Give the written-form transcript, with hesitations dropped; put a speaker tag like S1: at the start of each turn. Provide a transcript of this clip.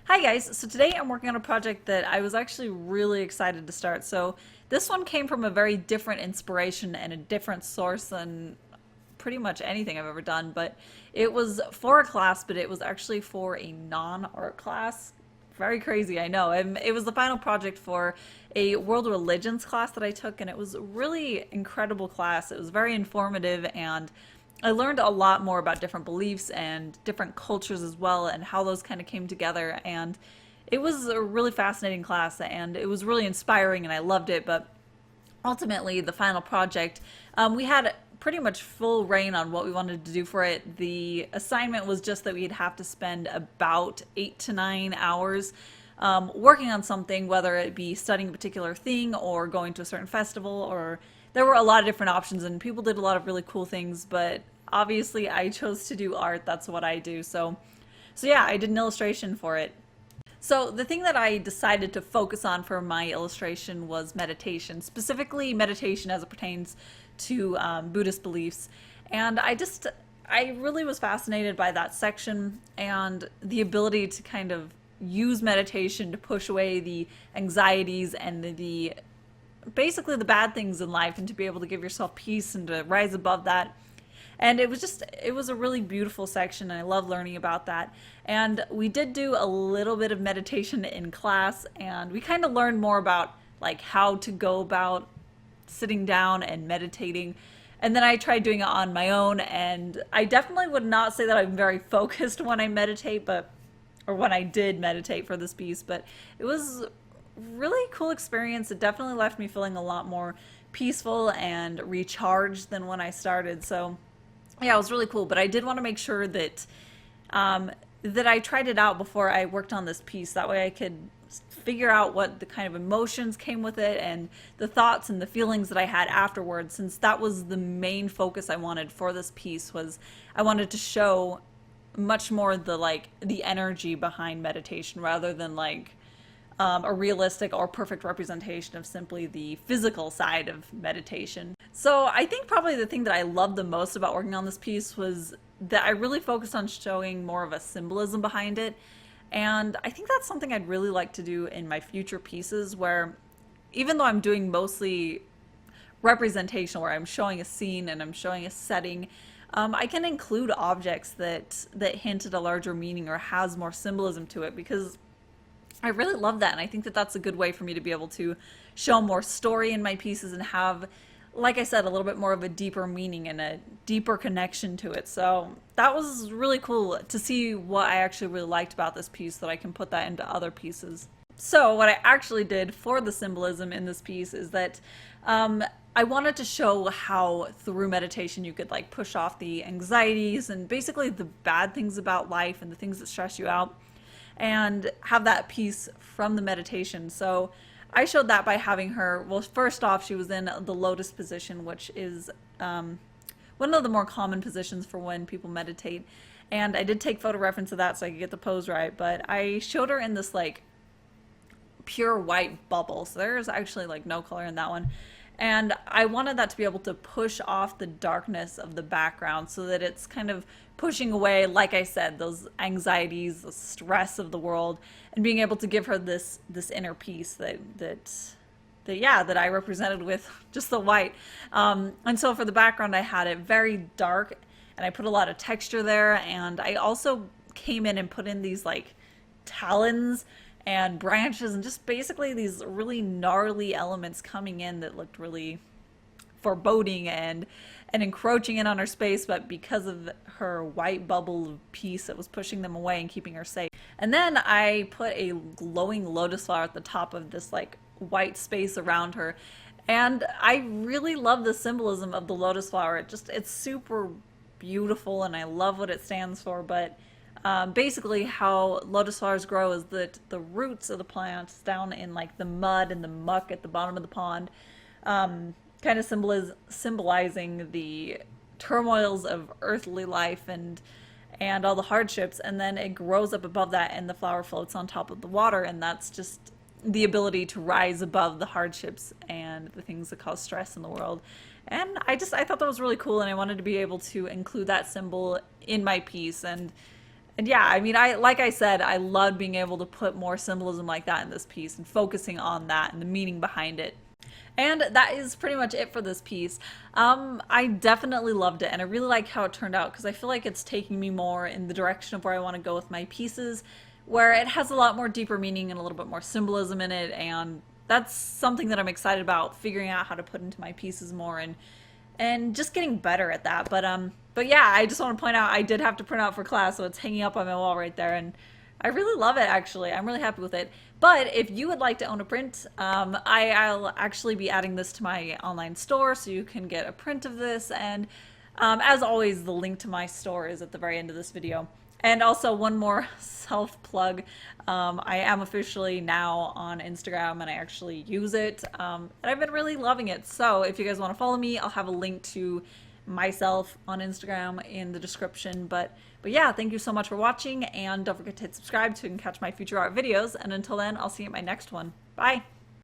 S1: Hi guys, so today I'm working on a project that I was actually really excited to start. So this one came from a very different inspiration and a different source than pretty much anything I've ever done, but it was for a class, but it was actually for a non-art class. Very crazy, I know. And it was the final project for a world religions class that I took, and it was a really incredible class. It was very informative, and I learned a lot more about different beliefs and different cultures as well, and how those kind of came together. And it was a really fascinating class, and it was really inspiring, and I loved it. But ultimately, the final project, we had pretty much full reign on what we wanted to do for it. The assignment was just that we'd have to spend about 8 to 9 hours working on something, whether it be studying a particular thing or going to a certain festival, or there were a lot of different options, and people did a lot of really cool things. But obviously, I chose to do art. That's what I do. So yeah, I did an illustration for it. So the thing that I decided to focus on for my illustration was meditation, specifically meditation as it pertains to Buddhist beliefs. And I really was fascinated by that section and the ability to kind of use meditation to push away the anxieties and the basically the bad things in life, and to be able to give yourself peace and to rise above that. And it was a really beautiful section, and I love learning about that. And we did do a little bit of meditation in class, and we kind of learned more about like how to go about sitting down and meditating. And then I tried doing it on my own, and I definitely would not say that I'm very focused when I meditate, but or when I did meditate for this piece, but it was really cool experience. It definitely left me feeling a lot more peaceful and recharged than when I started. So yeah, it was really cool. But I did want to make sure that that I tried it out before I worked on this piece. That way I could figure out what the kind of emotions came with it and the thoughts and the feelings that I had afterwards, since that was the main focus I wanted for this piece. Was I wanted to show much more the energy behind meditation, rather than a realistic or perfect representation of simply the physical side of meditation. So I think probably the thing that I loved the most about working on this piece was that I really focused on showing more of a symbolism behind it. And I think that's something I'd really like to do in my future pieces, where even though I'm doing mostly representation, where I'm showing a scene and I'm showing a setting, I can include objects that hint at a larger meaning or has more symbolism to it, because I really love that, and I think that that's a good way for me to be able to show more story in my pieces and have, like I said, a little bit more of a deeper meaning and a deeper connection to it. So that was really cool to see what I actually really liked about this piece, that I can put that into other pieces. So what I actually did for the symbolism in this piece is that I wanted to show how through meditation you could push off the anxieties and basically the bad things about life and the things that stress you out, and have that piece from the meditation. So I showed that by having her, well, first off, she was in the Lotus position, which is one of the more common positions for when people meditate. And I did take photo reference of that so I could get the pose right, but I showed her in this pure white bubble. So there's actually no color in that one. And I wanted that to be able to push off the darkness of the background, so that it's kind of pushing away, like I said, those anxieties, the stress of the world, and being able to give her this inner peace that I represented with just the white. And so for the background, I had it very dark, and I put a lot of texture there, and I also came in and put in these talons and branches and just basically these really gnarly elements coming in that looked really foreboding and encroaching in on her space, but because of her white bubble piece, it was pushing them away and keeping her safe. And then I put a glowing lotus flower at the top of this white space around her, and I really love the symbolism of the lotus flower. It's super beautiful, and I love what it stands for. But basically how lotus flowers grow is that the roots of the plants down in the mud and the muck at the bottom of the pond, kind of symbolizing the turmoils of earthly life and all the hardships, and then it grows up above that and the flower floats on top of the water, and that's just the ability to rise above the hardships and the things that cause stress in the world. And I thought that was really cool, and I wanted to be able to include that symbol in my piece. And And yeah, I mean, like I said, I loved being able to put more symbolism like that in this piece and focusing on that and the meaning behind it. And that is pretty much it for this piece. I definitely loved it, and I really like how it turned out because I feel like it's taking me more in the direction of where I want to go with my pieces, where it has a lot more deeper meaning and a little bit more symbolism in it, and that's something that I'm excited about, figuring out how to put into my pieces more and just getting better at that. But yeah, I just want to point out I did have to print out for class, so it's hanging up on my wall right there, and I really love it actually. I'm really happy with it. But if you would like to own a print, I'll actually be adding this to my online store so you can get a print of this. And as always, the link to my store is at the very end of this video. And also one more self plug. I am officially now on Instagram and I actually use it. And I've been really loving it. So if you guys want to follow me, I'll have a link to myself on Instagram in the description. But yeah, thank you so much for watching, and don't forget to hit subscribe so you can catch my future art videos. And until then, I'll see you at my next one. Bye!